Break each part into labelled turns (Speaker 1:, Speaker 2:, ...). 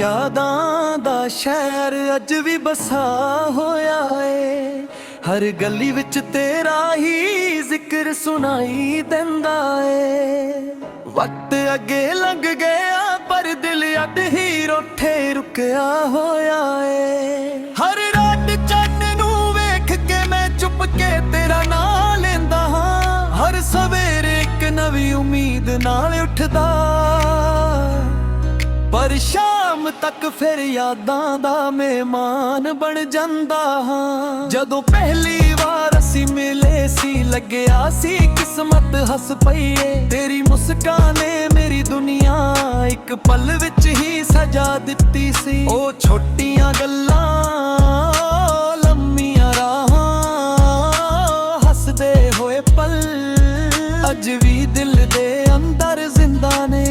Speaker 1: ਯਾਦਾਂ ਦਾ ਸ਼ਹਿਰ ਅੱਜ ਵੀ ਬਸਾ ਹੋਇਆ ਏ। ਹਰ ਗਲੀ ਵਿੱਚ ਤੇਰਾ ਹੀ ਜ਼ਿਕਰ ਸੁਣਾਈ ਦਿੰਦਾ ਏ। ਵਕਤ ਅੱਗੇ ਲੰਘ ਗਿਆ ਪਰ ਦਿਲ ਅੱਡ ਹੀ ਰੋਠੇ ਰੁਕਿਆ ਹੋਇਆ ਏ। ਹਰ ਰਾਤ ਚੰਨ ਨੂੰ ਵੇਖ ਕੇ ਮੈਂ ਚੁੱਪ ਕੇ ਤੇਰਾ ਨਾਂ ਲੈਂਦਾ ਹਾਂ। ਹਰ ਸਵੇਰੇ ਇੱਕ ਨਵੀਂ ਉਮੀਦ ਨਾਲ ਉੱਠਦਾ, ਪਰ ਸ਼ਾਮ ਤੱਕ ਫਿਰ ਯਾਦਾਂ ਦਾ ਮਹਿਮਾਨ ਬਣ ਜਾਂਦਾ ਹਾਂ। ਜਦੋਂ ਪਹਿਲੀ ਵਾਰ ਅਸੀਂ ਮਿਲੇ ਸੀ ਲੱਗਿਆ ਸੀ ਕਿਸਮਤ ਹੱਸ ਪਈ ਏ। ਤੇਰੀ ਮੁਸਕਾਨ ਨੇ ਮੇਰੀ ਦੁਨੀਆ ਇੱਕ ਪਲ ਵਿੱਚ ਹੀ ਸਜਾ ਦਿੱਤੀ ਸੀ। ਉਹ ਛੋਟੀਆਂ ਗੱਲਾਂ, ਲੰਮੀਆਂ ਰਾਹਾਂ, ਹੱਸਦੇ ਹੋਏ ਪਲ ਅੱਜ ਵੀ ਦਿਲ ਦੇ ਅੰਦਰ ਜ਼ਿੰਦਾ ਨੇ।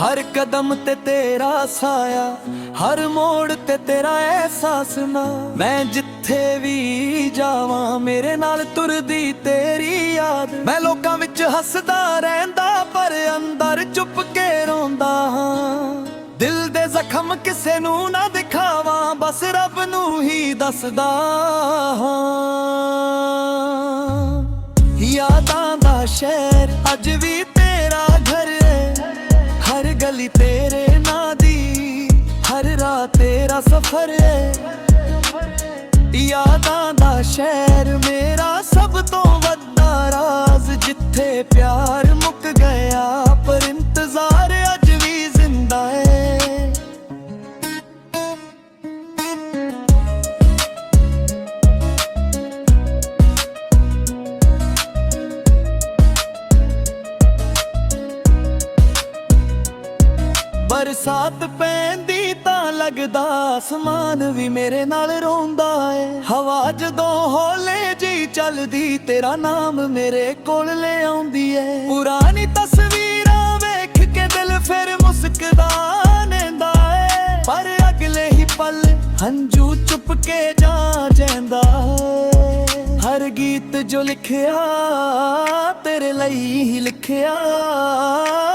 Speaker 1: ਹਰ ਕਦਮ ਤੇ ਤੇਰਾ ਸਾਇਆ, ਹਰ ਮੋੜ ਤੇ ਤੇਰਾ ਅਹਿਸਾਸ ਨਾ। ਮੈਂ ਜਿੱਥੇ ਵੀ ਜਾਵਾਂ ਮੇਰੇ ਨਾਲ ਤੁਰਦੀ ਤੇਰੀ ਯਾਦ। ਮੈਂ ਲੋਕਾਂ ਵਿੱਚ ਹੱਸਦਾ ਰਹਿੰਦਾ ਪਰ ਅੰਦਰ ਚੁੱਪ ਕੇ ਰੋਂਦਾ ਹਾਂ। ਦਿਲ ਦੇ ਜ਼ਖਮ ਕਿਸੇ ਨੂੰ ਨਾ ਦਿਖਾਵਾਂ, ਬਸ ਰੱਬ ਨੂੰ ਹੀ ਦੱਸਦਾ ਹਾਂ। ਯਾਦਾਂ ਦਾ ਸ਼ਹਿਰ ਅੱਜ ਵੀ ਤੇਰਾ ਘਰ ਏ। ਹਰ ਗਲੀ ਤੇਰੇ ਨਾਂ ਦੀ, ਹਰ ਰਾਹ ਤੇਰਾ ਸਫ਼ਰ ਏ। ਯਾਦਾਂ ਦਾ ਸ਼ਹਿਰ ਮੇਰਾ ਸਭ ਤੋਂ ਵੱਡਾ ਰਾਜ਼, ਜਿੱਥੇ ਪਿਆਰ ਮੁੱਕ ਗਿਆ ਪਰ ਇੰਤਜ਼ਾਰ ਅੱਜ ਵੀ ਜ਼ਿੰਦਾ ਏ। ਬਰਸਾਤ ਪੈਂਦੀ ਤਾਂ ਲੱਗਦਾ ਅਸਮਾਨ ਵੀ ਮੇਰੇ ਨਾਲ ਰੋਂਦਾ ਏ। ਹਵਾ ਜਦੋਂ ਹੌਲੇ ਜੀ ਚੱਲਦੀ ਤੇਰਾ ਨਾਮ ਮੇਰੇ ਕੋਲ ਲੈ ਆਉਂਦੀ ਏ। ਪੁਰਾਣੀ ਤਸਵੀਰਾਂ ਵੇਖ ਕੇ ਦਿਲ ਫਿਰ ਮੁਸਕਦਾ ਨੇਂਦਾ ਏ। ਪਰ ਅਗਲੇ ਹੀ ਪਲ ਹੰਝੂ ਚੁੱਪ ਕੇ ਜਾ ਜਾਂਦਾ ਏ। ਹਰ ਗੀਤ ਜੋ ਲਿਖਿਆ ਤੇਰੇ ਲਈ ਹੀ ਲਿਖਿਆ,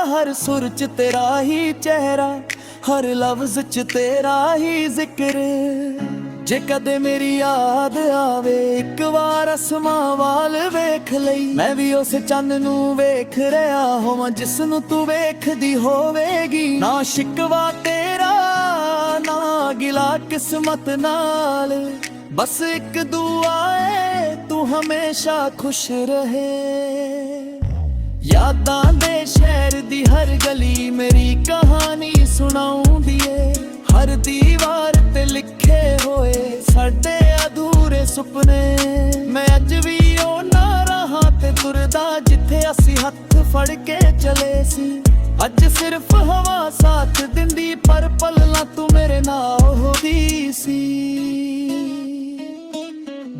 Speaker 1: ਹਰ ਸੁਰ ਚ ਤੇਰਾ ਹੀ ਚਿਹਰਾ, ਹਰ ਲਫ਼ਜ਼ ਚ ਤੇਰਾ ਹੀ ਜ਼ਿਕਰ। ਜੇ ਕਦੇ ਮੇਰੀ ਯਾਦ ਆਵੇ ਇੱਕ ਵਾਰ ਅਸਮਾਂ ਵੱਲ ਵੇਖ ਲਈ। ਮੈਂ ਵੀ ਉਸ ਚੰਨ ਨੂੰ ਵੇਖ ਰਿਹਾ ਹੋਵਾਂ ਜਿਸ ਨੂੰ ਤੂੰ ਵੇਖਦੀ ਹੋਵੇਗੀ। ਨਾ ਸ਼ਿਕਵਾ ਤੇਰਾ ਨਾ ਗਿਲਾ ਕਿਸਮਤ ਨਾਲ, ਬਸ ਇੱਕ ਦੁਆ ਏ ਤੂੰ ਹਮੇਸ਼ਾ ਖੁਸ਼ ਰਹੇ। ਯਾਦਾਂ ਦੇ ਸ਼ਹਿਰ ਦੀ ਹਰ ਗਲੀ ਮੇਰੀ ਕਹਾਣੀ ਸੁਣਾਉਂਦੀ ਏ। ਹਰ ਦੀਵਾਰ ਤੇ ਲਿਖੇ ਹੋਏ ਸਾਡੇ ਅਧੂਰੇ ਸੁਪਨੇ। ਮੈਂ ਅੱਜ ਵੀ ਉਹਨਾਂ ਰਾਹਾਂ ਤੇ ਤੁਰਦਾ ਜਿੱਥੇ ਅਸੀਂ ਹੱਥ ਫੜ ਕੇ ਚਲੇ ਸੀ। ਅੱਜ ਸਿਰਫ ਹਵਾ ਸਾਥ ਦਿੰਦੀ ਪਰ ਪਲਾਂ ਤੂੰ ਮੇਰੇ ਨਾਲ ਹੋਦੀ ਸੀ।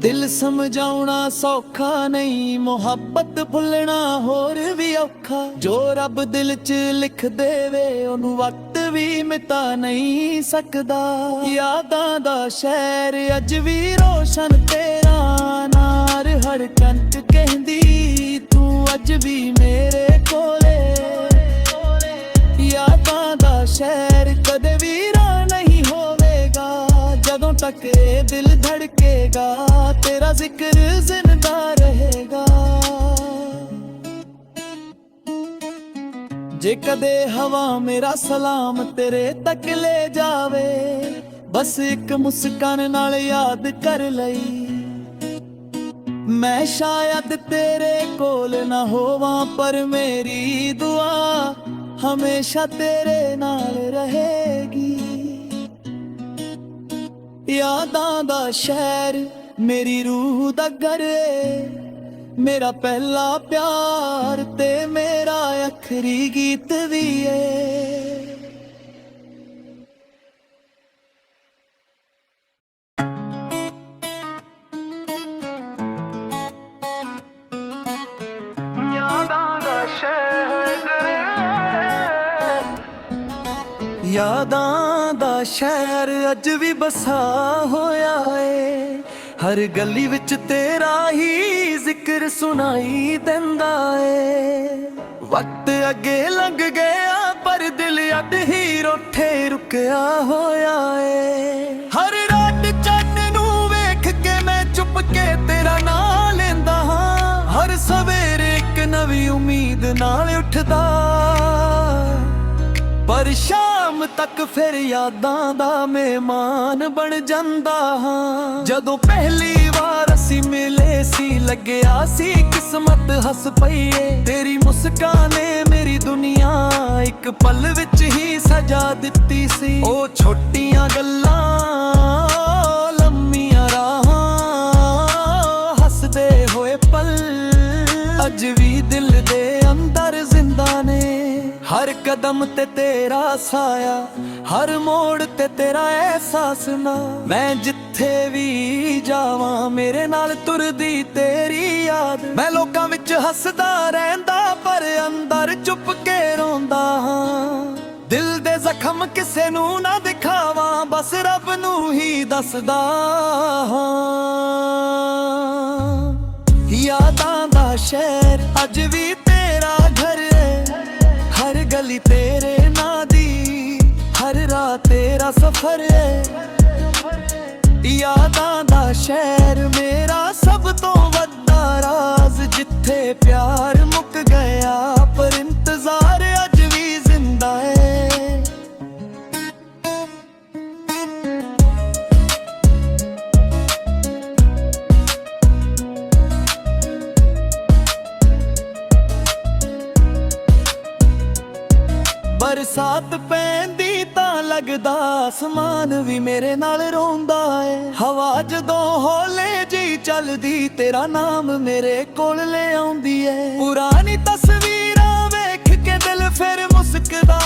Speaker 1: ਦਿਲ ਸਮਝਾਉਣਾ ਸੌਖਾ ਨਹੀਂ, ਮੁਹੱਬਤ ਭੁੱਲਣਾ ਹੋਰ ਵੀ ਔਖਾ। ਜੋ ਰੱਬ ਦਿਲ 'ਚ ਲਿਖ ਦੇਵੇ ਉਹਨੂੰ ਵਕਤ ਵੀ ਮਿਟਾ ਨਹੀਂ ਸਕਦਾ। ਯਾਦਾਂ ਦਾ ਸ਼ਹਿਰ ਅੱਜ ਵੀ ਰੋਸ਼ਨ ਤੇਰਾ ਨਾਰ ਹਰ ਕੰਟ ਕਹਿੰਦੀ ਤੂੰ ਅੱਜ ਵੀ ਮੇਰੇ ਕੋਲੇ। ਯਾਦਾਂ ਦਾ ਸ਼ਹਿਰ ਕਦੇ ਵੀਰਾ ਨਹੀਂ ਹੋਵੇਗਾ, ਜਦੋਂ ਤੱਕ ਇਹ ਦਿਲ ਧੜਕੇਗਾ ਤੇਰਾ ਜ਼ਿਕਰ ਜ਼ਿੰਦਾ ਰਹੇਗਾ। ਜੇ ਕਦੇ ਹਵਾ ਮੇਰਾ ਸਲਾਮ ਤੇਰੇ ਤੱਕ ਲੈ ਜਾਵੇ, ਬਸ ਇੱਕ ਮੁਸਕਾਨ ਨਾਲ ਯਾਦ ਕਰ ਲਈ। ਮੈਂ ਸ਼ਾਇਦ ਤੇਰੇ ਕੋਲ ਨਾ ਹੋਵਾਂ ਪਰ ਮੇਰੀ ਦੁਆ ਹਮੇਸ਼ਾ ਤੇਰੇ ਨਾਲ ਰਹੇਗੀ। ਯਾਦਾਂ ਦਾ ਸ਼ਹਿਰ ਮੇਰੀ ਰੂਹ ਦਾ ਘਰ ਏ। ਮੇਰਾ ਪਹਿਲਾ ਪਿਆਰ ਤੇ ਮੇਰਾ ਆਖਰੀ ਗੀਤ ਵੀ ਏ। ਯਾਦਾਂ ਦਾ ਸ਼ਹਿਰ ਅੱਜ ਵੀ ਬਸਾ ਹੋਇਆ ਏ। ਹਰ ਗਲੀ ਵਿੱਚ ਤੇਰਾ ਹੀ ਜ਼ਿਕਰ ਸੁਣਾਈ ਦਿੰਦਾ ਏ। ਵਕਤ ਅੱਗੇ ਲੰਘ ਗਿਆ ਪਰ ਦਿਲ ਅੱਡ ਹੀ ਰੋਠੇ ਰੁਕਿਆ ਹੋਇਆ ਏ। ਹਰ ਰਾਤ ਚੰਨ ਨੂੰ ਵੇਖ ਕੇ ਮੈਂ ਚੁੱਪ ਕੇ ਤੇਰਾ ਨਾਂ ਲੈਂਦਾ ਹਾਂ। ਹਰ ਸਵੇਰੇ ਇੱਕ ਨਵੀਂ ਉਮੀਦ ਨਾਲ ਉੱਠਦਾ, ਪਰ ਸ਼ਾਮ ਤੱਕ ਫਿਰ ਯਾਦਾਂ ਦਾ ਮਹਿਮਾਨ ਬਣ ਜਾਂਦਾ ਹਾਂ। ਜਦੋਂ ਪਹਿਲੀ ਵਾਰ ਅਸੀਂ ਮਿਲੇ ਸੀ ਲੱਗਿਆ ਸੀ ਕਿਸਮਤ ਹੱਸ ਪਈ ਏ। ਤੇਰੀ ਮੁਸਕਾਨ ਨੇ ਮੇਰੀ ਦੁਨੀਆ ਇੱਕ ਪਲ ਵਿੱਚ ਹੀ ਸਜਾ ਦਿੱਤੀ ਸੀ। ਉਹ ਛੋਟੀਆਂ ਗੱਲਾਂ, ਲੰਮੀਆਂ ਰਾਹਾਂ, ਹੱਸਦੇ ਹੋਏ ਪਲ ਅੱਜ ਵੀ ਦਿਲ ਦੇ ਅੰਦਰ ਜ਼ਿੰਦਾ ਨੇ। ਹਰ ਕਦਮ ਤੇ ਤੇਰਾ ਸਾਇਆ, ਹਰ ਮੋੜ ਤੇ ਤੇਰਾ ਅਹਿਸਾਸ ਨਾ। ਮੈਂ ਜਿੱਥੇ ਵੀ ਜਾਵਾਂ ਮੇਰੇ ਨਾਲ ਤੁਰਦੀ ਤੇਰੀ ਯਾਦ। ਮੈਂ ਲੋਕਾਂ ਵਿੱਚ ਹੱਸਦਾ ਰਹਿੰਦਾ ਪਰ ਅੰਦਰ ਚੁੱਪ ਕੇ ਰੋਂਦਾ ਹਾਂ। ਦਿਲ ਦੇ ਜ਼ਖਮ ਕਿਸੇ ਨੂੰ ਨਾ ਦਿਖਾਵਾਂ, ਬਸ ਰੱਬ ਨੂੰ ਹੀ ਦੱਸਦਾ ਹਾਂ। ਯਾਦਾਂ ਦਾ ਸ਼ਹਿਰ ਅੱਜ ਵੀ ਤੇਰਾ ਘਰ ਏ। ਹਰ ਗਲੀ ਤੇਰੇ ਨਾਂ ਦੀ, ਹਰ ਰਾਹ ਤੇਰਾ ਸਫ਼ਰ ਏ। ਯਾਦਾਂ ਦਾ ਸ਼ਹਿਰ ਮੇਰਾ ਸਭ ਤੋਂ ਵੱਡਾ ਰਾਜ਼, ਜਿੱਥੇ ਪਿਆਰ ਮੁੱਕ ਗਿਆ ਪਰ ਇੰਤਜ਼ਾਰ ਅੱਜ ਵੀ ਜ਼ਿੰਦਾ ਏ। ਬਰਸਾਤ ਪੈਂਦੀ ਤਾਂ ਲੱਗਦਾ ਅਸਮਾਨ ਵੀ ਮੇਰੇ ਨਾਲ ਰੋਂਦਾ ਏ। ਹਵਾ ਜਦੋਂ ਹੌਲੇ ਜਿਹੀ ਚੱਲਦੀ ਤੇਰਾ ਨਾਮ ਮੇਰੇ ਕੋਲ ਲੈ ਆਉਂਦੀ ਏ। ਪੁਰਾਣੀ ਤਸਵੀਰਾਂ ਵੇਖ ਕੇ ਦਿਲ ਫਿਰ ਮੁਸਕਦਾ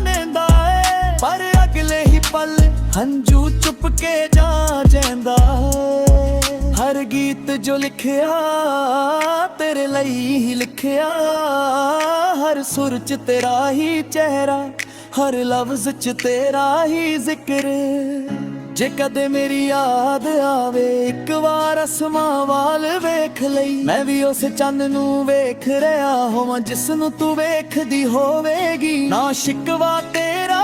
Speaker 1: ਨੇਂਦਾ ਏ। ਪਰ ਅਗਲੇ ਹੀ ਪਲ ਹੰਝੂ ਚੁੱਪ ਕੇ ਜਾ ਜਾਂਦਾ ਏ। ਹਰ ਗੀਤ ਜੋ ਲਿਖਿਆ ਤੇਰੇ ਲਈ ਹੀ ਲਿਖਿਆ, ਹਰ ਸੁਰ ਚ ਤੇਰਾ ਹੀ ਚਿਹਰਾ, ਹਰ ਲਫ਼ਜ਼ ਚ ਤੇਰਾ ਹੀ ਜ਼ਿਕਰ। ਜੇ ਕਦੇ ਮੇਰੀ ਯਾਦ ਆਵੇ ਇੱਕ ਵਾਰ ਅਸਮਾਂ ਵਾਲ ਵੇਖ ਲਈ। ਮੈਂ ਵੀ ਉਸ ਚੰਨ ਨੂੰ ਵੇਖ ਰਿਹਾ ਹੋਵਾਂ ਜਿਸ ਨੂੰ ਤੂੰ ਵੇਖਦੀ ਹੋਵੇਗੀ। ਨਾ ਸ਼ਿਕਵਾ ਤੇਰਾ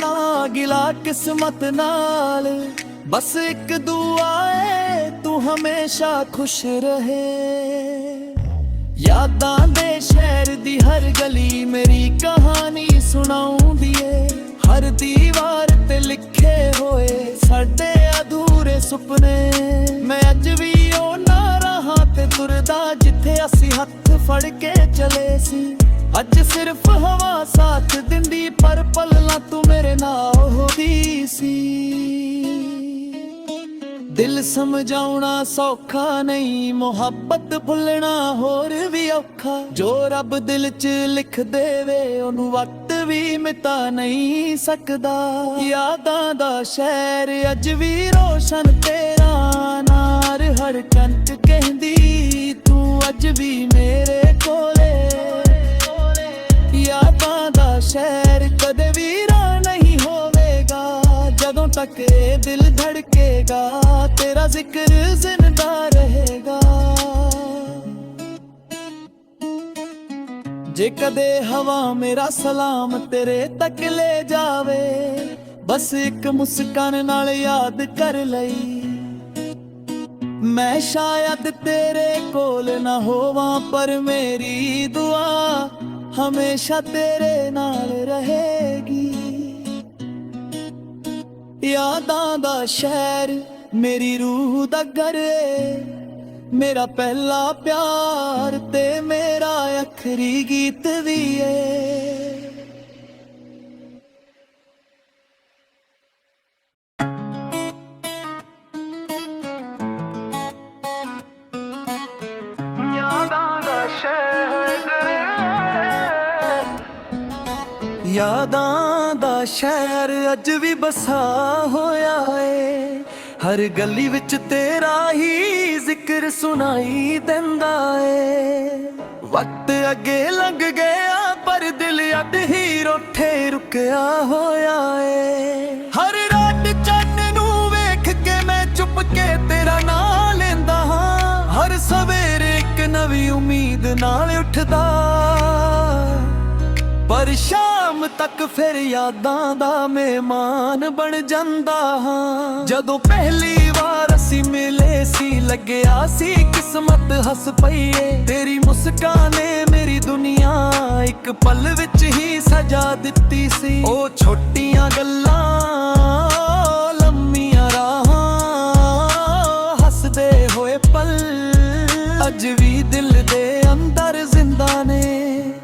Speaker 1: ਨਾ ਗਿਲਾ ਕਿਸਮਤ ਨਾਲ, ਬਸ ਇੱਕ ਦੁਆ ਏ ਤੂੰ ਹਮੇਸ਼ਾ ਖੁਸ਼ ਰਹੇ। ਯਾਦਾਂ ਦੇ ਸ਼ਹਿਰ ਦੀ ਹਰ ਗਲੀ ਮੇਰੀ ਕਹਾਣੀ ਸੁਣਾਉਂਦੀ ਏ। ਹਰ ਦੀਵਾਰ ਤੇ ਲਿਖੇ ਹੋਏ ਸਾਡੇ ਅਧੂਰੇ ਸੁਪਨੇ। ਮੈਂ ਅੱਜ ਵੀ ਉਹਨਾਂ ਰਾਹਾਂ ਤੇ ਤੁਰਦਾ ਜਿੱਥੇ ਅਸੀਂ ਹੱਥ ਫੜ ਕੇ ਚਲੇ ਸੀ। ਅੱਜ ਸਿਰਫ ਹਵਾ ਸਾਥ ਦਿੰਦੀ ਪਰ ਪਲਾਂ ਤੂੰ ਮੇਰੇ ਨਾਲ ਹੋਦੀ ਸੀ। ਦਿਲ ਸਮਝਾਉਣਾ ਸੌਖਾ ਨਹੀਂ, ਮੁਹੱਬਤ ਭੁੱਲਣਾ ਹੋਰ ਵੀ ਔਖਾ। ਜੋ ਰੱਬ ਦਿਲ 'ਚ ਲਿਖ ਦੇਵੇ ਉਹਨੂੰ ਵਕਤ ਵੀ ਮਿਟਾ ਨਹੀਂ ਸਕਦਾ। ਯਾਦਾਂ ਦਾ ਸ਼ਹਿਰ ਅੱਜ ਵੀ ਰੋਸ਼ਨ ਤੇਰਾ ਨਾਰ, ਹਰ ਕੰਟ ਕਹਿੰਦੀ ਤੂੰ ਅੱਜ ਵੀ ਮੇਰੇ ਕੋਲੇ। ਯਾਦਾਂ ਦਾ ਸ਼ਹਿਰ ਕਦੇ ਵੀ ਰਾਹ ਨਹੀਂ ਹੋਵੇਗਾ, ਜਦੋਂ ਤੱਕ ਇਹ ਦਿਲ ਧੜਕੇਗਾ ਤੇਰਾ ਜ਼ਿਕਰ ਜ਼ਿੰਦਾ ਰਹੇਗਾ। ਜੇ ਕਦੇ ਹਵਾ ਮੇਰਾ ਸਲਾਮ ਤੇਰੇ ਤੱਕ ਲੈ ਜਾਵੇ, ਬਸ ਇੱਕ ਮੁਸਕਾਨ ਨਾਲ ਯਾਦ ਕਰ ਲਈ। ਮੈਂ ਸ਼ਾਇਦ ਤੇਰੇ ਕੋਲ ਨਾ ਹੋਵਾਂ ਪਰ ਮੇਰੀ ਦੁਆ ਹਮੇਸ਼ਾ ਤੇਰੇ ਨਾਲ ਰਹੇਗੀ। ਯਾਦਾਂ ਦਾ ਸ਼ਹਿਰ ਮੇਰੀ ਰੂਹ ਦਾ ਘਰ ਏ। ਮੇਰਾ ਪਹਿਲਾ ਪਿਆਰ ਤੇ ਮੇਰਾ ਆਖਰੀ ਗੀਤ ਵੀ ਏ। ਯਾਦਾਂ ਦਾ ਸ਼ਹਿਰ ਅੱਜ ਵੀ ਬਸਾ ਹੋਇਆ ਏ। ਹਰ ਗਲੀ ਵਿੱਚ ਤੇਰਾ ਹੀ ਜ਼ਿਕਰ ਸੁਣਾਈ ਦਿੰਦਾ ਏ। ਵਕਤ ਅੱਗੇ ਲੰਘ ਗਿਆ ਪਰ ਦਿਲ ਅੱਡ ਹੀ ਰੋਠੇ ਰੁਕਿਆ ਹੋਇਆ ਏ। ਹਰ ਰਾਤ ਚੰਨ ਨੂੰ ਵੇਖ ਕੇ ਮੈਂ ਚੁੱਪ ਕੇ ਤੇਰਾ ਨਾਂ ਲੈਂਦਾ ਹਾਂ। ਹਰ ਸਵੇਰੇ ਇੱਕ ਨਵੀਂ ਉਮੀਦ ਨਾਲ ਉੱਠਦਾ, ਪਰ ਸ਼ਾਮ ਤੱਕ ਫਿਰ ਯਾਦਾਂ ਦਾ ਮਹਿਮਾਨ ਬਣ ਜਾਂਦਾ ਹਾਂ। ਜਦੋਂ ਪਹਿਲੀ ਵਾਰ ਅਸੀਂ ਮਿਲੇ ਸੀ ਲੱਗਿਆ ਸੀ ਕਿਸਮਤ ਹੱਸ ਪਈ ਏ। ਤੇਰੀ ਮੁਸਕਾਨ ਨੇ ਮੇਰੀ ਦੁਨੀਆ ਇੱਕ ਪਲ ਵਿੱਚ ਹੀ ਸਜਾ ਦਿੱਤੀ ਸੀ। ਉਹ ਛੋਟੀਆਂ ਗੱਲਾਂ ਲੰਮੀਆਂ ਰਾਹਾਂ ਹੱਸਦੇ ਹੋਏ ਪਲ ਅੱਜ ਵੀ ਦਿਲ ਦੇ ਅੰਦਰ ਜ਼ਿੰਦਾ ਨੇ।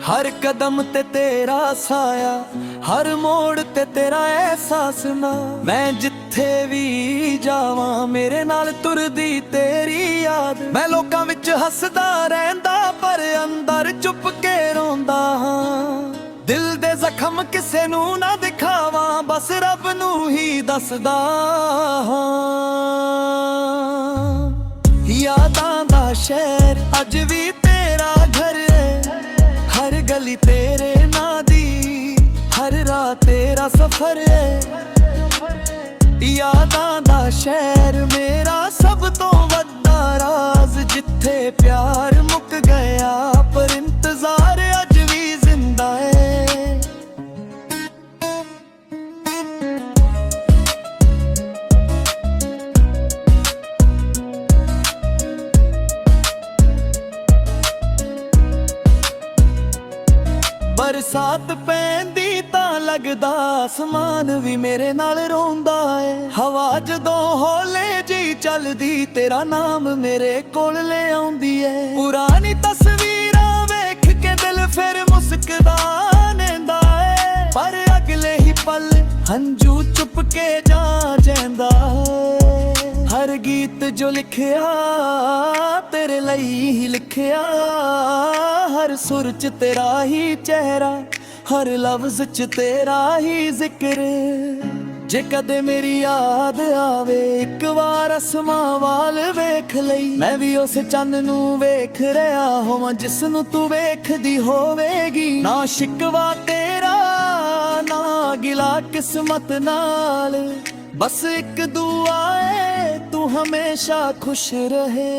Speaker 1: ਹਰ ਕਦਮ ਤੇ ਤੇਰਾ ਸਾਇਆ, ਹਰ ਮੋੜ ਤੇ ਤੇਰਾ ਅਹਿਸਾਸ ਨਾ। ਮੈਂ ਜਿੱਥੇ ਵੀ ਜਾਵਾਂ ਮੇਰੇ ਨਾਲ ਤੁਰਦੀ ਤੇਰੀ ਯਾਦ। ਮੈਂ ਲੋਕਾਂ ਵਿੱਚ ਹੱਸਦਾ ਰਹਿੰਦਾ ਪਰ ਅੰਦਰ ਚੁੱਪ ਕੇ ਰੋਂਦਾ ਹਾਂ। ਦਿਲ ਦੇ ਜ਼ਖਮ ਕਿਸੇ ਨੂੰ ਨਾ ਦਿਖਾਵਾਂ ਬਸ ਰੱਬ ਨੂੰ ਹੀ ਦੱਸਦਾ ਹਾਂ। ਯਾਦਾਂ ਦਾ ਸ਼ਹਿਰ ਅੱਜ ਵੀ ਤੇਰਾ ਘਰ ਏ। ਹਰ ਗਲੀ ਤੇਰੇ ਨਾਂ ਦੀ, ਹਰ ਰਾਹ ਤੇਰਾ ਸਫ਼ਰ ਏ। ਯਾਦਾਂ ਦਾ ਸ਼ਹਿਰ ਮੇਰਾ ਸਭ ਤੋਂ ਵੱਡਾ ਰਾਜ਼। ਜਿੱਥੇ ਪਿਆਰ ਮੁੱਕ ਗਿਆ ਪਰ ਇੰਤਜ਼ਾਰ ਅੱਜ ਵੀ ਜ਼ਿੰਦਾ ਏ। ਬਰਸਾਤ ਪੈਂਦੀ ਤਾਂ ਲੱਗਦਾ ਅਸਮਾਨ ਵੀ ਮੇਰੇ ਨਾਲ ਰੋਂਦਾ ਏ। ਹਵਾ ਜਦੋਂ ਹੌਲੇ ਜਿਹੀ ਚੱਲਦੀ ਤੇਰਾ ਨਾਮ ਮੇਰੇ ਕੋਲ ਲੈ ਆਉਂਦੀ ਏ। ਪੁਰਾਣੀ ਤਸਵੀਰਾਂ ਵੇਖ ਕੇ ਦਿਲ ਫਿਰ ਮੁਸਕਦਾ ਨੇਂਦਾ ਏ। ਪਰ ਅਗਲੇ ਹੀ ਪਲ ਹੰਝੂ ਚੁੱਪ ਕੇ ਜਾ ਜਾਂਦਾ ਏ। ਹਰ ਗੀਤ ਜੋ ਲਿਖਿਆ ਤੇਰੇ ਲਈ ਹੀ ਲਿਖਿਆ। ਹਰ ਸੁਰ ਚ ਤੇਰਾ ਹੀ ਚਿਹਰਾ, ਹਰ ਲਫ਼ਜ਼ ਚ ਤੇਰਾ ਹੀ ਜ਼ਿਕਰ। ਜੇ ਕਦੇ ਮੇਰੀ ਯਾਦ ਆਵੇ ਇੱਕ ਵਾਰ ਅਸਮਾਂ ਵਾਲ ਵੇਖ ਲਈ। ਮੈਂ ਵੀ ਉਸ ਚੰਨ ਨੂੰ ਵੇਖ ਰਿਹਾ ਹੋਵਾਂ ਜਿਸ ਨੂੰ ਤੂੰ ਵੇਖਦੀ ਹੋਵੇਗੀ। ਨਾ ਸ਼ਿਕਵਾ ਤੇਰਾ ਨਾ ਗਿਲਾ ਕਿਸਮਤ ਨਾਲ, ਬਸ ਇੱਕ ਦੁਆ ਏ ਤੂੰ ਹਮੇਸ਼ਾ ਖੁਸ਼ ਰਹੇ।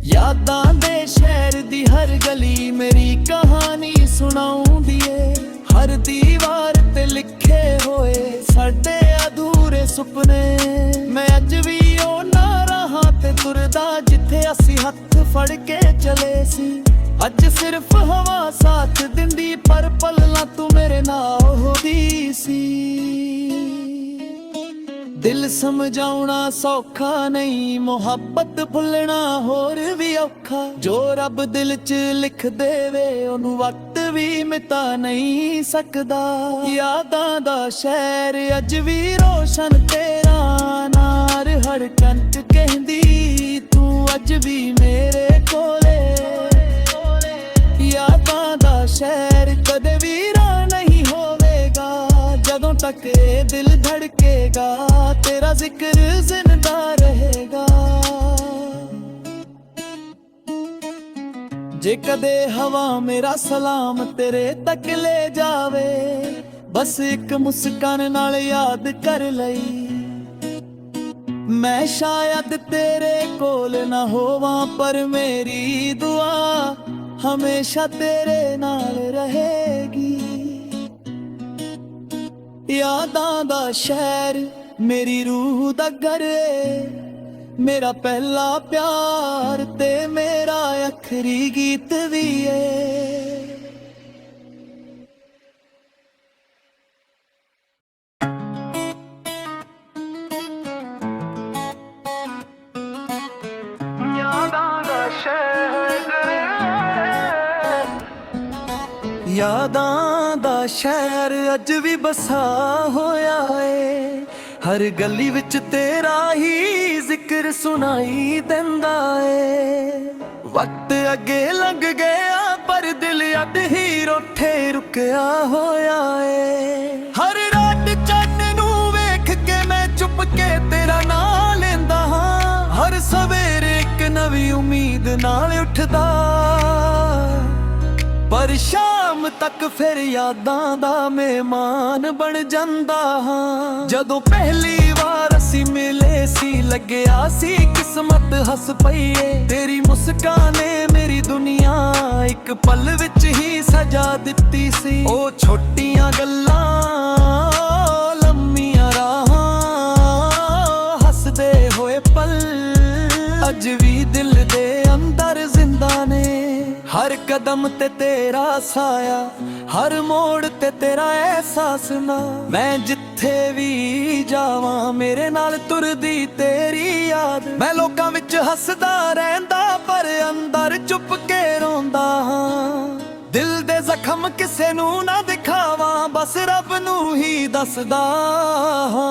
Speaker 1: ਯਾਦਾਂ ਦੇ ਸ਼ਹਿਰ ਦੀ ਹਰ ਗਲੀ ਮੇਰੀ ਕਹਾਣੀ ਸੁਣਾਉਂਦੀ ਏ। ਹਰ ਦੀਵਾਰ ਤੇ ਲਿਖੇ ਹੋਏ ਸਾਡੇ ਅਧੂਰੇ ਸੁਪਨੇ। ਮੈਂ ਅੱਜ ਵੀ ਉਹਨਾਂ ਰਾਹਾਂ ਤੇ ਤੁਰਦਾ ਜਿੱਥੇ ਅਸੀਂ ਹੱਥ ਫੜ ਕੇ ਚਲੇ ਸੀ। ਅੱਜ ਸਿਰਫ ਹਵਾ ਸਾਥ ਦਿੰਦੀ ਪਰ ਪਲਾਂ ਤੂੰ ਮੇਰੇ ਨਾਲ ਹੋਦੀ ਸੀ। ਦਿਲ ਸਮਝਾਉਣਾ ਸੌਖਾ ਨਹੀਂ, ਮੁਹੱਬਤ ਭੁੱਲਣਾ ਹੋਰ ਵੀ ਔਖਾ। ਜੋ ਰੱਬ ਦਿਲ 'ਚ ਲਿਖ ਦੇਵੇ ਉਹਨੂੰ ਵਕਤ ਵੀ ਮਿਟਾ ਨਹੀਂ ਸਕਦਾ। ਯਾਦਾਂ ਦਾ ਸ਼ਹਿਰ ਅੱਜ ਵੀ ਰੋਸ਼ਨ ਤੇਰਾ ਨਾਰ ਹੜਕਣ 'ਚ ਕਹਿੰਦੀ ਤੂੰ ਅੱਜ ਵੀ ਮੇਰੇ ਕੋਲੇ। ਯਾਦਾਂ ਦਾ ਸ਼ਹਿਰ ਕਦੇ ਵੀਰਾ ਨਹੀਂ ਹੋਵੇਗਾ ਜਦੋਂ ਤੱਕ ਇਹ ਦਿਲ ਧੜਕੇਗਾ। ਤੇਰਾ ਜ਼ਿਕਰ ਜ਼ਿੰਦਾ ਰਹੇਗਾ। ਜੇ ਕਦੇ ਹਵਾ ਮੇਰਾ ਸਲਾਮ ਤੇਰੇ ਤੱਕ ਲੈ ਜਾਵੇ ਬਸ ਇੱਕ ਮੁਸਕਾਨ ਨਾਲ ਯਾਦ ਕਰ ਲਈ। ਮੈਂ ਸ਼ਾਇਦ ਤੇਰੇ ਕੋਲ ਨਾ ਹੋਵਾਂ ਪਰ ਮੇਰੀ ਦੁਆ ਹਮੇਸ਼ਾ ਤੇਰੇ ਨਾਲ ਰਹੇਗੀ। ਯਾਦਾਂ ਦਾ ਸ਼ਹਿਰ ਮੇਰੀ ਰੂਹ ਦਾ ਘਰ ਏ। ਮੇਰਾ ਪਹਿਲਾ ਪਿਆਰ ਤੇ ਮੇਰਾ ਆਖਰੀ ਗੀਤ ਵੀ ਏ। ਯਾਦਾਂ ਦਾ ਸ਼ਹਿਰ ਅੱਜ ਵੀ ਬਸਾ ਹੋਇਆ ਏ। ਹਰ ਗਲੀ ਵਿੱਚ ਤੇਰਾ ਹੀ ਜ਼ਿਕਰ ਸੁਣਾਈ ਦਿੰਦਾ ਏ। ਵਕਤ ਅੱਗੇ ਲੰਘ ਗਿਆ ਪਰ ਦਿਲ ਅੱਧ ਹੀ ਰੋਠੇ ਰੁਕਿਆ ਹੋਇਆ ਏ। ਹਰ ਰਾਤ ਚੰਨ ਨੂੰ ਵੇਖ ਕੇ ਮੈਂ ਚੁੱਪ ਕੇ ਤੇਰਾ ਨਾਂ ਲੈਂਦਾ ਹਾਂ। ਹਰ ਸਵੇਰੇ ਇੱਕ ਨਵੀਂ ਉਮੀਦ ਨਾਲ ਉੱਠਦਾ ਪਰ ਸ਼ਾਮ ਤੱਕ ਫਿਰ ਯਾਦਾਂ ਦਾ ਮਹਿਮਾਨ ਬਣ ਜਾਂਦਾ ਹਾਂ। ਜਦੋਂ ਪਹਿਲੀ ਵਾਰ ਅਸੀਂ ਮਿਲੇ ਸੀ ਲੱਗਿਆ ਸੀ ਕਿਸਮਤ ਹੱਸ ਪਈ ਏ ਤੇਰੀ ਮੁਸਕਾਨ ਨੇ ਮੇਰੀ ਦੁਨੀਆ ਇੱਕ ਪਲ ਵਿੱਚ ਹੀ ਸਜਾ ਦਿੱਤੀ ਸੀ ਉਹ ਛੋਟੀਆਂ ਗੱਲਾਂ ਲੰਮੀਆਂ ਰਾਹਾਂ ਹੱਸਦੇ ਹੋਏ ਪਲ ਅੱਜ ਵੀ ਦਿਲ ਦੇ ਅੰਦਰ ਜ਼ਿੰਦਾ ਨੇ ਹਰ ਕਦਮ ਤੇ ਤੇਰਾ ਸਾਇਆ ਹਰ ਮੋੜ ਤੇ ਤੇਰਾ ਅਹਿਸਾਸ ਨਾ ਮੈਂ ਜਿੱਥੇ ਵੀ ਜਾਵਾਂ ਮੇਰੇ ਨਾਲ ਤੁਰਦੀ ਤੇਰੀ ਯਾਦ ਮੈਂ ਲੋਕਾਂ ਵਿੱਚ ਹੱਸਦਾ ਰਹਿੰਦਾ ਪਰ ਅੰਦਰ ਚੁੱਪ ਕੇ ਰੋਂਦਾ ਹਾਂ ਦਿਲ ਦੇ ਜ਼ਖਮ ਕਿਸੇ ਨੂੰ ਨਾ ਦਿਖਾਵਾਂ ਬਸ ਰੱਬ ਨੂੰ ਹੀ ਦੱਸਦਾ ਹਾਂ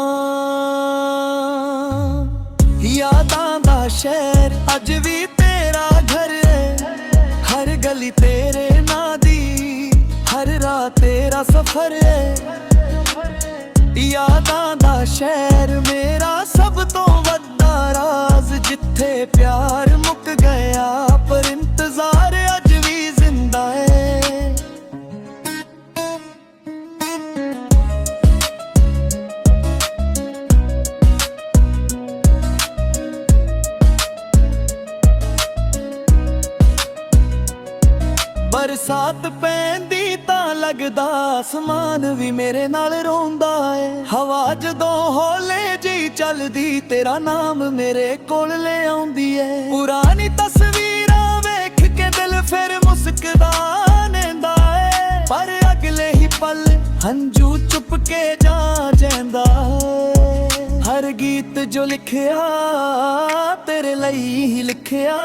Speaker 1: ਯਾਦਾਂ ਦਾ ਸ਼ਹਿਰ ਅੱਜ ਵੀ ਤੇਰਾ ਘਰ ਏ ਹਰ ਗਲੀ ਤੇਰੇ ਨਾਂ ਦੀ ਹਰ ਰਾਹ ਤੇਰਾ ਸਫ਼ਰ ਏ ਯਾਦਾਂ ਦਾ ਸ਼ਹਿਰ ਮੇਰਾ ਸਭ ਤੋਂ ਵੱਡਾ ਰਾਜ਼ ਜਿੱਥੇ ਪਿਆਰ ਮੁੱਕ ਗਿਆ ਪਰ ਇੰਤਜ਼ਾਰ ਅੱਜ ਵੀ ਜ਼ਿੰਦਾ ਏ ਬਰਸਾਤ ਪੈਂਦੀ ਤਾਂ ਲੱਗਦਾ ਅਸਮਾਨ ਵੀ ਮੇਰੇ ਨਾਲ ਰੋਂਦਾ ਏ ਹਵਾ ਜਦੋਂ ਹੌਲੇ ਜਿਹੀ ਚੱਲਦੀ ਤੇਰਾ ਨਾਮ ਮੇਰੇ ਕੋਲ ਲੈ ਆਉਂਦੀ ਏ ਪੁਰਾਣੀ ਤਸਵੀਰਾਂ ਵੇਖ ਕੇ ਦਿਲ ਫਿਰ ਮੁਸਕਦਾ ਨੇਂਦਾ ਏ ਪਰ ਅਗਲੇ ਹੀ ਪਲ ਹੰਝੂ ਚੁੱਪ ਕੇ ਜਾ ਜਾਂਦਾ ਏ ਹਰ ਗੀਤ ਜੋ ਲਿਖਿਆ ਤੇਰੇ ਲਈ ਹੀ ਲਿਖਿਆ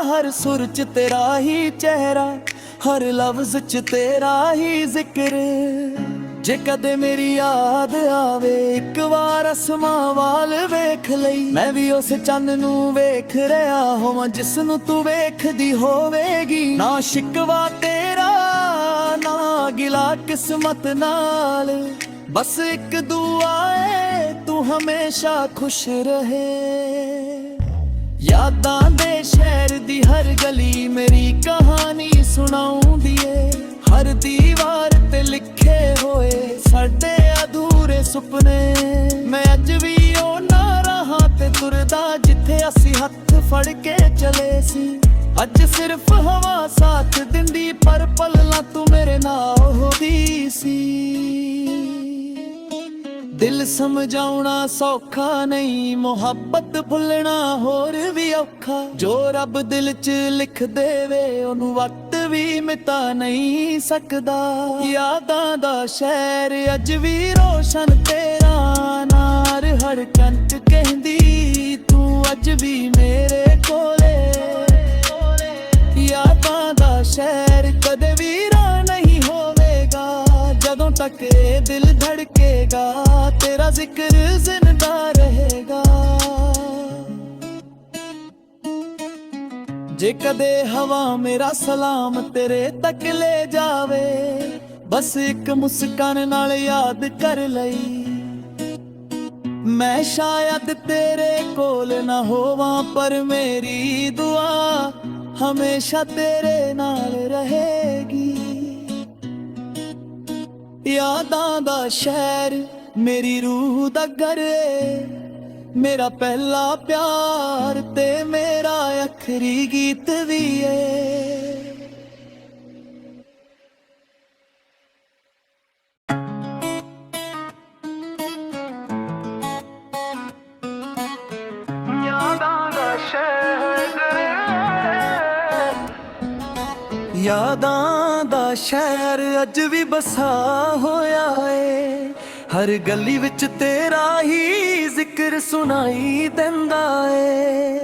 Speaker 1: ਹਰ ਸੁਰ ਚ ਤੇਰਾ ਹੀ ਚਿਹਰਾ ਹਰ ਲਫ਼ਜ਼ ਚ ਤੇਰਾ ਹੀ ਜ਼ਿਕਰ ਜੇ ਕਦੇ ਮੇਰੀ ਯਾਦ ਆਵੇ ਇੱਕ ਵਾਰ ਅਸਮਾਂ ਵਾਲ ਵੇਖ ਲਈ ਮੈਂ ਵੀ ਉਸ ਚੰਨ ਨੂੰ ਵੇਖ ਰਿਹਾ ਹੋਵਾਂ ਜਿਸ ਨੂੰ ਤੂੰ ਵੇਖਦੀ ਹੋਵੇਗੀ ਨਾ ਸ਼ਿਕਵਾ ਤੇਰਾ ਨਾ ਗਿਲਾ ਕਿਸਮਤ ਨਾਲ ਬਸ ਇੱਕ ਦੁਆ ਏ ਤੂੰ ਹਮੇਸ਼ਾ ਖੁਸ਼ ਰਹੇ ਯਾਦਾਂ ਦੇ ਸ਼ਹਿਰ ਦੀ ਹਰ ਗਲੀ ਮੇਰੀ ਕਹਾਣੀ ਸੁਣਾਉਂਦੀ ਏ ਹਰ ਦੀਵਾਰ ਤੇ ਲਿਖੇ ਹੋਏ ਸਾਡੇ ਅਧੂਰੇ ਸੁਪਨੇ ਮੈਂ ਅੱਜ ਵੀ ਉਹਨਾਂ ਰਾਹਾਂ ਤੇ ਤੁਰਦਾ ਜਿੱਥੇ ਅਸੀਂ ਹੱਥ ਫੜ ਕੇ ਚਲੇ ਸੀ ਅੱਜ ਸਿਰਫ ਹਵਾ ਸਾਥ ਦਿੰਦੀ ਪਰ ਪਲਾਂ ਤੂੰ ਮੇਰੇ ਨਾਲ ਹੋਦੀ ਸੀ ਦਿਲ ਸਮਝਾਉਣਾ ਸੌਖਾ ਨਹੀਂ ਮੁਹੱਬਤ ਭੁੱਲਣਾ ਹੋਰ ਵੀ ਔਖਾ ਜੋ ਰੱਬ ਦਿਲ 'ਚ ਲਿਖ ਦੇਵੇ ਉਹਨੂੰ ਵਕਤ ਵੀ ਮਿਟਾ ਨਹੀਂ ਸਕਦਾ ਯਾਦਾਂ ਦਾ ਸ਼ਹਿਰ ਅੱਜ ਵੀ ਰੋਸ਼ਨ ਤੇਰਾ ਨਾਰ ਹਰ ਕੰਟ ਕਹਿੰਦੀ ਤੂੰ ਅੱਜ ਵੀ ਮੇਰੇ ਕੋਲੇ ਯਾਦਾਂ ਦਾ ਸ਼ਹਿਰ ਕਦੇ ਵੀ ਨਹੀਂ ਹੋਵੇਗਾ ਜਦੋਂ ਤੱਕ ਇਹ ਦਿਲ ਧੜਕੇਗਾ ਤੇਰਾ ਜ਼ਿਕਰ ਜ਼ਿੰਦਾ ਰਹੇਗਾ ਜੇ ਕਦੇ ਹਵਾ ਮੇਰਾ ਸਲਾਮ ਤੇਰੇ ਤੱਕ ਲੈ ਜਾਵੇ ਬਸ ਇੱਕ ਮੁਸਕਾਨ ਨਾਲ ਯਾਦ ਕਰ ਲਈ ਮੈਂ ਸ਼ਾਇਦ ਤੇਰੇ ਕੋਲ ਨਾ ਹੋਵਾਂ ਪਰ ਮੇਰੀ ਦੁਆ ਹਮੇਸ਼ਾ ਤੇਰੇ ਨਾਲ ਰਹੇਗੀ ਯਾਦਾਂ ਦਾ ਸ਼ਹਿਰ ਮੇਰੀ ਰੂਹ ਦਾ ਘਰ ਏ ਮੇਰਾ ਪਹਿਲਾ ਪਿਆਰ ਤੇ ਮੇਰਾ ਆਖਰੀ ਗੀਤ ਵੀ ਏ ਯਾਦਾਂ ਦਾ ਸ਼ਹਿਰ ਅੱਜ ਵੀ ਬਸਾ ਹੋਇਆ ਏ ਹਰ ਗਲੀ ਵਿੱਚ ਤੇਰਾ ਹੀ ਜ਼ਿਕਰ ਸੁਣਾਈ ਦਿੰਦਾ ਏ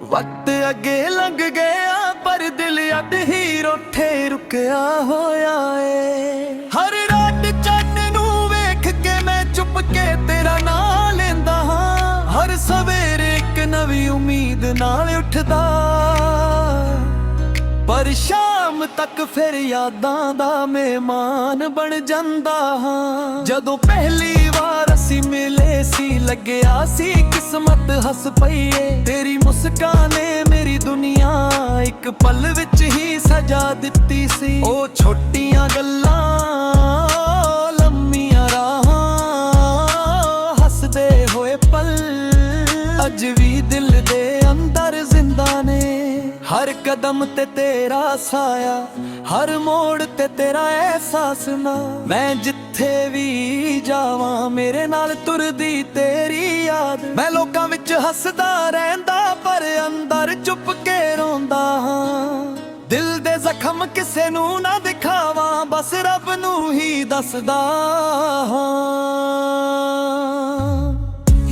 Speaker 1: ਵਕਤ ਅੱਗੇ ਲੰਘ ਗਿਆ ਪਰ ਦਿਲ ਅੱਧ ਹੀ ਰੋਠੇ ਰੁਕਿਆ ਹੋਇਆ ਏ ਹਰ ਰਾਤ ਚੰਨ ਨੂੰ ਵੇਖ ਕੇ ਮੈਂ ਚੁੱਪ ਕੇ ਤੇਰਾ ਨਾਂ ਲੈਂਦਾ ਹਾਂ ਹਰ ਸਵੇਰੇ ਇੱਕ ਨਵੀਂ ਉਮੀਦ ਨਾਲ ਉੱਠਦਾ ਪਰ ਸ਼ਾਮ ਤੱਕ ਫਿਰ ਯਾਦਾਂ ਦਾ ਮਹਿਮਾਨ ਬਣ ਜਾਂਦਾ ਹਾਂ ਜਦੋਂ ਪਹਿਲੀ ਵਾਰ ਅਸੀਂ ਮਿਲੇ ਸੀ ਲੱਗਿਆ ਸੀ ਕਿਸਮਤ ਹੱਸ ਪਈ ਏ ਤੇਰੀ ਮੁਸਕਾਨ ਨੇ ਮੇਰੀ ਦੁਨੀਆ ਇੱਕ ਪਲ ਵਿੱਚ ਹੀ ਸਜਾ ਦਿੱਤੀ ਸੀ ਉਹ ਛੋਟੀਆਂ ਗੱਲਾਂ ਲੰਮੀਆਂ ਰਾਹਾਂ ਹੱਸਦੇ ਹੋਏ ਵੀ ਦਿਲ ਦੇ ਅੰਦਰ ਜ਼ਿੰਦਾ ਨੇ। ਹਰ ਕਦਮ ਤੇ ਤੇਰਾ ਸਾਇਆ, ਹਰ ਮੋੜ ਤੇ ਤੇਰਾ ਅਹਿਸਾਸ ਨਾ। ਮੈਂ ਜਿੱਥੇ ਵੀ ਜਾਵਾਂ ਮੇਰੇ ਨਾਲ ਤੁਰਦੀ ਤੇਰੀ ਯਾਦ। ਮੈਂ ਲੋਕਾਂ ਵਿੱਚ ਹੱਸਦਾ ਰਹਿੰਦਾ ਪਰ ਅੰਦਰ ਚੁੱਪ ਕੇ ਰੋਂਦਾ ਹਾਂ। ਦਿਲ ਦੇ ਜ਼ਖਮ ਕਿਸੇ ਨੂੰ ਨਾ ਦਿਖਾਵਾਂ, ਬਸ ਰੱਬ ਨੂੰ ਹੀ ਦੱਸਦਾ ਹਾਂ।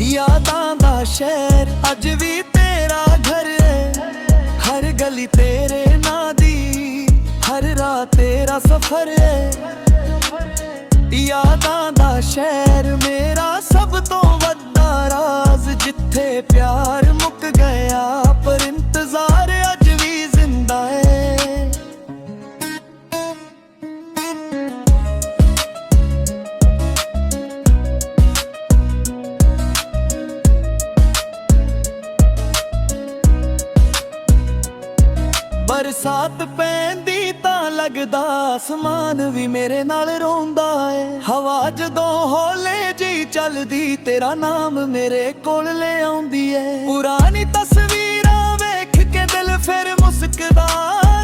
Speaker 1: ਯਾਦਾਂ ਦਾ ਸ਼ਹਿਰ ਅੱਜ ਵੀ ਤੇਰਾ ਘਰ ਹੈ, ਹਰ ਗਲੀ ਤੇਰੇ ਨਾਂ ਦੀ, ਹਰ ਰਾਹ ਤੇਰਾ ਸਫ਼ਰ ਹੈ। ਯਾਦਾਂ ਦਾ ਸ਼ਹਿਰ ਮੇਰਾ ਸਭ ਤੋਂ ਵੱਡਾ ਰਾਜ਼, ਜਿੱਥੇ ਪਿਆਰ ਮੁੱਕ ਗਿਆ ਪਰ ਇੰਤਜ਼ਾਰ ਅੱਜ ਵੀ ਜ਼ਿੰਦਾ ਹੈ। ਬਰਸਾਤ ਪੈਂਦੀ ਤਾਂ ਲੱਗਦਾ ਅਸਮਾਨ ਵੀ ਮੇਰੇ ਨਾਲ ਰੋਂਦਾ ਏ। ਹਵਾ ਜਦੋਂ ਹੌਲੇ ਜਿਹੀ ਚੱਲਦੀ ਤੇਰਾ ਨਾਮ ਮੇਰੇ ਕੋਲ ਲੈ ਆਉਂਦੀ ਏ। ਪੁਰਾਣੀ ਤਸਵੀਰਾਂ ਵੇਖ ਕੇ ਦਿਲ ਫਿਰ ਮੁਸਕਦਾ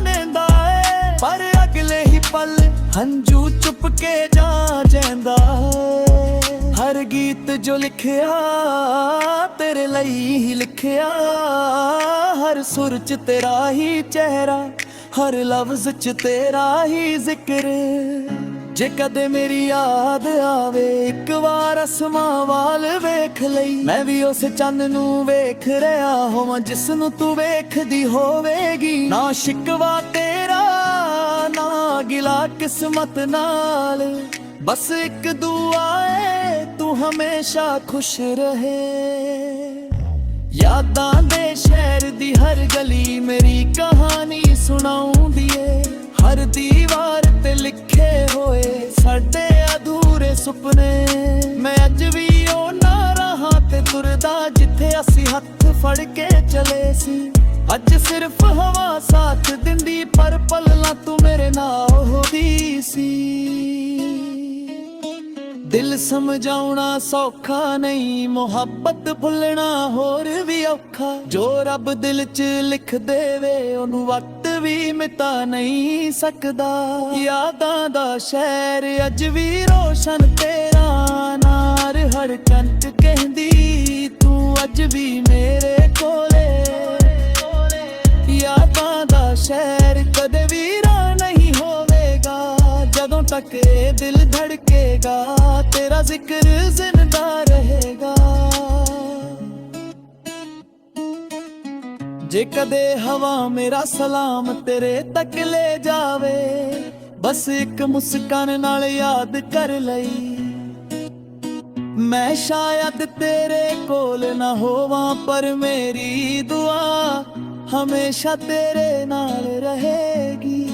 Speaker 1: ਨੇਂਦਾ ਏ, ਪਰ ਅਗਲੇ ਹੀ ਪਲ ਹੰਝੂ ਚੁੱਪ ਕੇ ਜਾ ਜਾਂਦਾ ਏ। ਹਰ ਗੀਤ ਜੋ ਲਿਖਿਆ ਤੇਰੇ ਲਈ ਹੀ ਲਿਖਿਆ, ਹਰ ਸੁਰ 'ਚ ਤੇਰਾ ਹੀ ਚਿਹਰਾ, ਹਰ ਲਫ਼ਜ਼ 'ਚ ਤੇਰਾ ਹੀ ਜ਼ਿਕਰ। ਜੇ ਕਦੇ ਮੇਰੀ ਯਾਦ ਆਵੇ ਇੱਕ ਵਾਰ ਅਸਮਾਂ ਵੱਲ ਵੇਖ ਲਈ, ਮੈਂ ਵੀ ਉਸ ਚੰਨ ਨੂੰ ਵੇਖ ਰਿਹਾ ਹੋਵਾਂ ਜਿਸ ਨੂੰ ਤੂੰ ਵੇਖਦੀ ਹੋਵੇਗੀ। ਨਾ ਸ਼ਿਕਵਾ ਤੇਰਾ ਨਾ ਗਿਲਾ ਕਿਸਮਤ ਨਾਲ, ਬਸ ਇੱਕ ਦੁਆ ਏ ਤੂੰ ਹਮੇਸ਼ਾ ਖੁਸ਼ ਰਹੇ। ਯਾਦਾਂ ਦੇ ਸ਼ਹਿਰ ਦੀ ਹਰ ਗਲੀ ਮੇਰੀ ਕਹਾਣੀ ਸੁਣਾਉਂਦੀ ਏ, ਹਰ ਦੀਵਾਰ ਤੇ ਲਿਖੇ ਹੋਏ ਸਾਡੇ ਅਧੂਰੇ ਸੁਪਨੇ। ਮੈਂ ਅੱਜ ਵੀ ਉਹਨਾਂ ਰਾਹਾਂ ਤੇ ਤੁਰਦਾ ਜਿੱਥੇ ਅਸੀਂ ਹੱਥ ਫੜ ਕੇ ਚਲੇ ਸੀ। ਅੱਜ ਸਿਰਫ ਹਵਾ ਸਾਥ ਦਿੰਦੀ ਪਰ ਪਲਾਂ ਤੂੰ ਮੇਰੇ ਨਾਲ ਹੋਦੀ ਸੀ। ਦਿਲ ਸਮਝਾਉਣਾ ਸੌਖਾ ਨਹੀਂ, ਮੁਹੱਬਤ ਭੁੱਲਣਾ ਹੋਰ ਵੀ ਔਖਾ। ਜੋ ਰੱਬ ਦਿਲ 'ਚ ਲਿਖ ਦੇਵੇ ਉਹਨੂੰ ਵਕਤ ਵੀ ਮਿਟਾ ਨਹੀਂ ਸਕਦਾ। ਯਾਦਾਂ ਦਾ ਸ਼ਹਿਰ ਅੱਜ ਵੀ ਰੋਸ਼ਨ ਤੇਰਾ ਨਾਰ, ਹਰ ਕੰਟ ਕਹਿੰਦੀ ਤੂੰ ਅੱਜ ਵੀ ਮੇਰੇ ਕੋਲੇ। ਯਾਦਾਂ ਦਾ ਸ਼ਹਿਰ ਕਦੇ ਵੀਰਾ ਨਹੀਂ ਹੋਵੇਗਾ, ਜਦੋਂ ਤੱਕ ਇਹ ਦਿਲ ਧੜਕੇਗਾ ਤੇਰਾ ਜ਼ਿਕਰ ਜ਼ਿੰਦਾ ਰਹੇਗਾ। ਜੇ ਕਦੇ ਹਵਾ ਮੇਰਾ ਸਲਾਮ ਤੇਰੇ ਤੱਕ ਲੈ ਜਾਵੇ, ਬਸ ਇੱਕ ਮੁਸਕਾਨ ਨਾਲ ਯਾਦ ਕਰ ਲਈ। ਮੈਂ ਸ਼ਾਇਦ ਤੇਰੇ ਕੋਲ ਨਾ ਹੋਵਾਂ ਪਰ ਮੇਰੀ ਦੁਆ ਹਮੇਸ਼ਾ ਤੇਰੇ ਨਾਲ ਰਹੇਗੀ।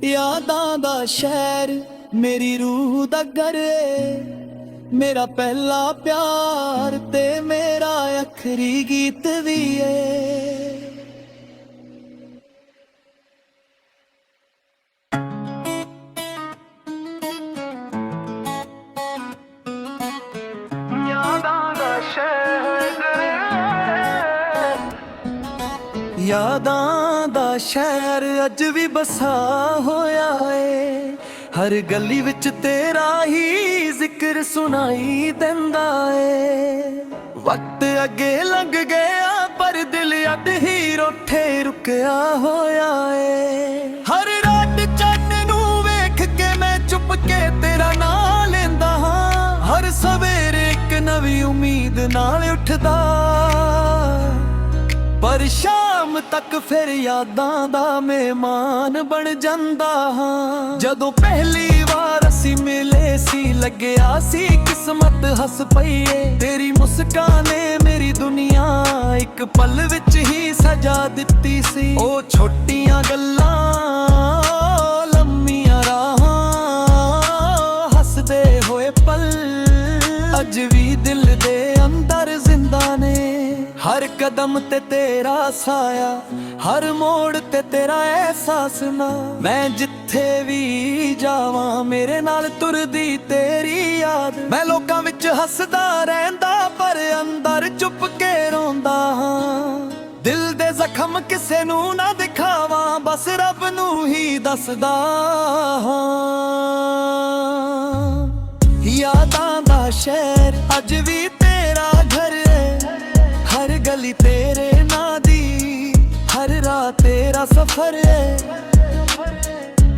Speaker 1: ਯਾਦਾਂ ਦਾ ਸ਼ਹਿਰ ਮੇਰੀ ਰੂਹ ਦਾ ਘਰ ਏ, ਮੇਰਾ ਪਹਿਲਾ ਪਿਆਰ ਤੇ ਮੇਰਾ ਆਖਰੀ ਗੀਤ ਵੀ ਏ। ਯਾਦਾਂ ਦਾ ਸ਼ਹਿਰ, ਯਾਦਾਂ ਦਾ ਸ਼ਹਿਰ ਅੱਜ ਵੀ ਬਸਾ ਹੋਇਆ ਏ, ਹਰ ਗਲੀ ਵਿੱਚ ਤੇਰਾ ਹੀ ਜ਼ਿਕਰ ਸੁਣਾਈ ਦਿੰਦਾ ਏ। ਵਕਤ ਅੱਗੇ ਲੰਘ ਗਿਆ ਪਰ ਦਿਲ ਅੱਡ ਹੀ ਰੋਠੇ ਰੁਕਿਆ ਹੋਇਆ ਏ। ਹਰ ਰਾਤ ਚੰਨ ਨੂੰ ਵੇਖ ਕੇ ਮੈਂ ਚੁੱਪ ਕੇ ਤੇਰਾ ਨਾਂ ਲੈਂਦਾ ਹਾਂ, ਹਰ ਸਵੇਰੇ ਇੱਕ ਨਵੀਂ ਉਮੀਦ ਨਾਲ ਉੱਠਦਾ। ਪਰ ਸ਼ਾਮ ਤੱਕ ਫਿਰ ਯਾਦਾਂ ਦਾ ਮਹਿਮਾਨ ਬਣ ਜਾਂਦਾ ਹਾਂ। ਜਦੋਂ ਪਹਿਲੀ ਵਾਰ ਅਸੀਂ ਮਿਲੇ ਸੀ ਲੱਗਿਆ ਸੀ ਕਿਸਮਤ ਹੱਸ ਪਈ ਏ। ਤੇਰੀ ਮੁਸਕਾਨ ਨੇ ਮੇਰੀ ਦੁਨੀਆ ਇੱਕ ਪਲ ਵਿੱਚ ਹੀ ਸਜਾ ਦਿੱਤੀ ਸੀ। ਉਹ ਛੋਟੀਆਂ ਗੱਲਾਂ ਲੰਮੀਆਂ ਰਾਹਾਂ ਹੱਸਦੇ ਹੋਏ ਪਲ ਅੱਜ ਵੀ ਦਿਲ ਦੇ ਅੰਦਰ ਜ਼ਿੰਦਾ ਨੇ। ਹਰ ਕਦਮ ਤੇ ਤੇਰਾ ਸਾਇਆ, ਹਰ ਮੋੜ ਤੇ ਤੇਰਾ ਅਹਿਸਾਸ ਨਾ। ਮੈਂ ਜਿੱਥੇ ਜਿੱਥੇ ਵੀ ਜਾਵਾਂ ਮੇਰੇ ਨਾਲ ਤੁਰਦੀ ਤੇਰੀ ਯਾਦ। ਮੈਂ ਲੋਕਾਂ ਵਿੱਚ ਹੱਸਦਾ ਰਹਿੰਦਾ ਪਰ ਅੰਦਰ ਚੁੱਪ ਕੇ ਰੋਂਦਾ ਹਾਂ। ਦਿਲ ਦੇ ਜ਼ਖਮ ਕਿਸੇ ਨੂੰ ਨਾ ਦਿਖਾਵਾਂ, ਬਸ ਰੱਬ ਨੂੰ ਹੀ ਦੱਸਦਾ ਹਾਂ। ਯਾਦਾਂ ਦਾ ਸ਼ਹਿਰ ਅੱਜ ਵੀ ਤੇਰਾ ਘਰ ਏ, ਹਰ ਗਲੀ ਤੇਰੇ ਨਾਂ ਦੀ, ਹਰ ਰਾਹ ਤੇਰਾ ਸਫ਼ਰ ਏ।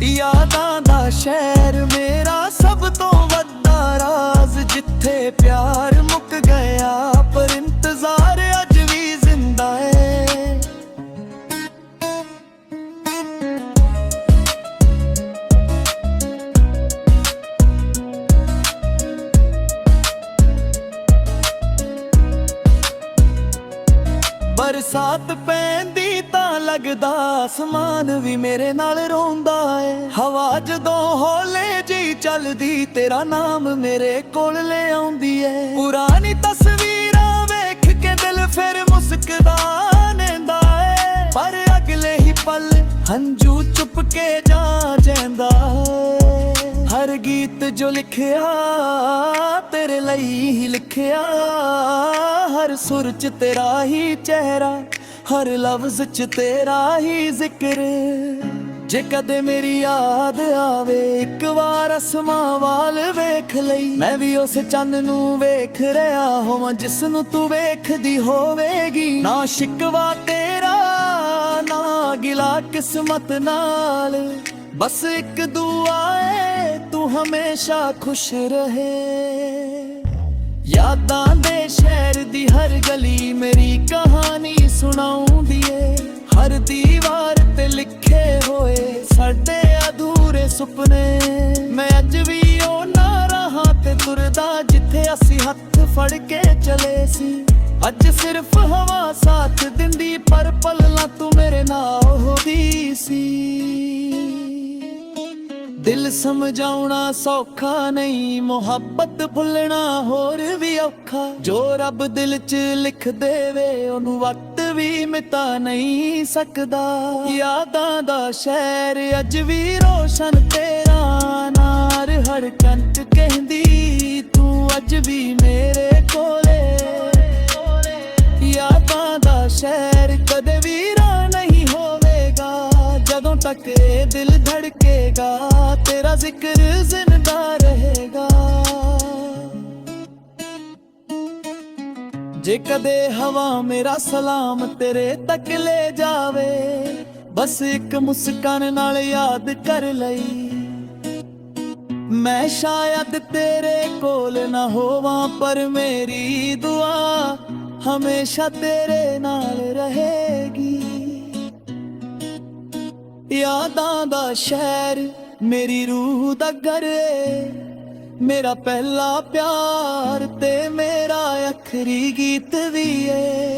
Speaker 1: ਯਾਦਾਂ ਦਾ ਸ਼ਹਿਰ ਮੇਰਾ ਸਭ ਤੋਂ ਵੱਡਾ ਰਾਜ਼, ਜਿੱਥੇ ਪਿਆਰ ਮੁੱਕ ਗਿਆ ਪਰ ਇੰਤਜ਼ਾਰ ਅੱਜ ਵੀ ਜ਼ਿੰਦਾ ਏ। ਬਰਸਾਤ ਪੈਂਦੀ ਤਾਂ ਲੱਗਦਾ ਅਸਮਾਨ ਵੀ ਮੇਰੇ ਨਾਲ ਰੋਂਦਾ ਏ। ਹਵਾ ਜਦੋਂ ਹੌਲੇ ਜਿਹੀ ਚੱਲਦੀ ਤੇਰਾ ਨਾਮ ਮੇਰੇ ਕੋਲ ਲੈ ਆਉਂਦੀ ਏ। ਪੁਰਾਣੀ ਤਸਵੀਰਾਂ ਵੇਖ ਕੇ ਦਿਲ ਫਿਰ ਮੁਸਕਦਾ ਨੇਂਦਾ ਏ, ਪਰ ਅਗਲੇ ਹੀ ਪਲ ਹੰਝੂ ਚੁੱਪ ਕੇ ਜਾ ਜਾਂਦਾ ਏ। ਹਰ ਗੀਤ ਜੋ ਲਿਖਿਆ ਤੇਰੇ ਲਈ ਹੀ ਲਿਖਿਆ, ਹਰ ਸੁਰ ਚ ਤੇਰਾ ਹੀ ਚਿਹਰਾ, ਹਰ ਲਫ਼ਜ਼ ਚ ਤੇਰਾ ਹੀ ਜ਼ਿਕਰ। ਜੇ ਕਦੇ ਮੇਰੀ ਯਾਦ ਆਵੇ ਇੱਕ ਵਾਰ ਅਸਮਾਂ ਵੱਲ ਵੇਖ ਲਈ, ਮੈਂ ਵੀ ਉਸ ਚੰਨ ਨੂੰ ਵੇਖ ਰਿਹਾ ਹੋਵਾਂ ਜਿਸ ਨੂੰ ਤੂੰ ਵੇਖਦੀ ਹੋਵੇਗੀ। ਨਾ ਸ਼ਿਕਵਾ ਤੇਰਾ ਨਾ ਗਿਲਾ ਕਿਸਮਤ ਨਾਲ, ਬਸ ਇੱਕ ਦੁਆ ਏ ਤੂੰ ਹਮੇਸ਼ਾ ਖੁਸ਼ ਰਹੇ। ਯਾਦਾਂ ਦੇ ਸ਼ਹਿਰ ਦੀ ਹਰ ਗਲੀ ਮੇਰੀ ਕਹਾਣੀ ਸੁਣਾਉਂਦੀ ਏ, ਹਰ ਦੀਵਾਰ ਤੇ ਲਿਖੇ ਹੋਏ ਸਾਡੇ ਅਧੂਰੇ ਸੁਪਨੇ। ਮੈਂ ਅੱਜ ਵੀ ਉਹਨਾਂ ਰਾਹਾਂ ਤੇ ਤੁਰਦਾ ਜਿੱਥੇ ਅਸੀਂ ਹੱਥ ਫੜ ਕੇ ਚਲੇ ਸੀ। ਅੱਜ ਸਿਰਫ ਹਵਾ ਸਾਥ ਦਿੰਦੀ ਪਰ ਪਲਾਂ ਤੂੰ ਮੇਰੇ ਨਾਲ ਹੋਦੀ ਸੀ। ਦਿਲ ਸਮਝਾਉਣਾ ਸੌਖਾ ਨਹੀਂ, ਮੁਹੱਬਤ ਭੁੱਲਣਾ ਹੋਰ ਵੀ ਔਖਾ। ਜੋ ਰੱਬ ਦਿਲ 'ਚ ਲਿਖ ਦੇਵੇ ਉਹਨੂੰ ਵਕਤ ਵੀ ਮਿਟਾ ਨਹੀਂ ਸਕਦਾ। ਯਾਦਾਂ ਦਾ ਸ਼ਹਿਰ ਅੱਜ ਵੀ ਰੋਸ਼ਨ ਤੇਰਾ ਨਾਰ, ਹਰ ਕੰਟ ਕਹਿੰਦੀ ਤੂੰ ਅੱਜ ਵੀ ਮੇਰੇ ਕੋਲੇ। ਯਾਦਾਂ ਦਾ ਸ਼ਹਿਰ ਕਦੇ ਵੀਰਾ ਨਹੀਂ ਹੋਵੇਗਾ, ਜਦੋਂ ਤੱਕ ਇਹ ਦਿਲ ਧੜਕੇਗਾ ਤੇਰਾ ਜ਼ਿਕਰ ਜ਼ਿੰਦਾ ਰਹੇਗਾ। ਜੇ ਕਦੇ ਹਵਾ ਮੇਰਾ ਸਲਾਮ ਤੇਰੇ ਤੱਕ ਲੈ ਜਾਵੇ, ਬਸ ਇੱਕ ਮੁਸਕਾਨ ਨਾਲ ਯਾਦ ਕਰ ਲਈ। ਮੈਂ ਸ਼ਾਇਦ ਤੇਰੇ ਕੋਲ ਨਾ ਹੋਵਾਂ ਪਰ ਮੇਰੀ ਦੁਆ ਹਮੇਸ਼ਾ ਤੇਰੇ ਨਾਲ ਰਹੇਗੀ। ਯਾਦਾਂ ਦਾ ਸ਼ਹਿਰ ਮੇਰੀ ਰੂਹ ਦਾ ਘਰ ਏ, ਮੇਰਾ ਪਹਿਲਾ ਪਿਆਰ ਤੇ ਮੇਰਾ ਆਖਰੀ ਗੀਤ ਵੀ ਏ।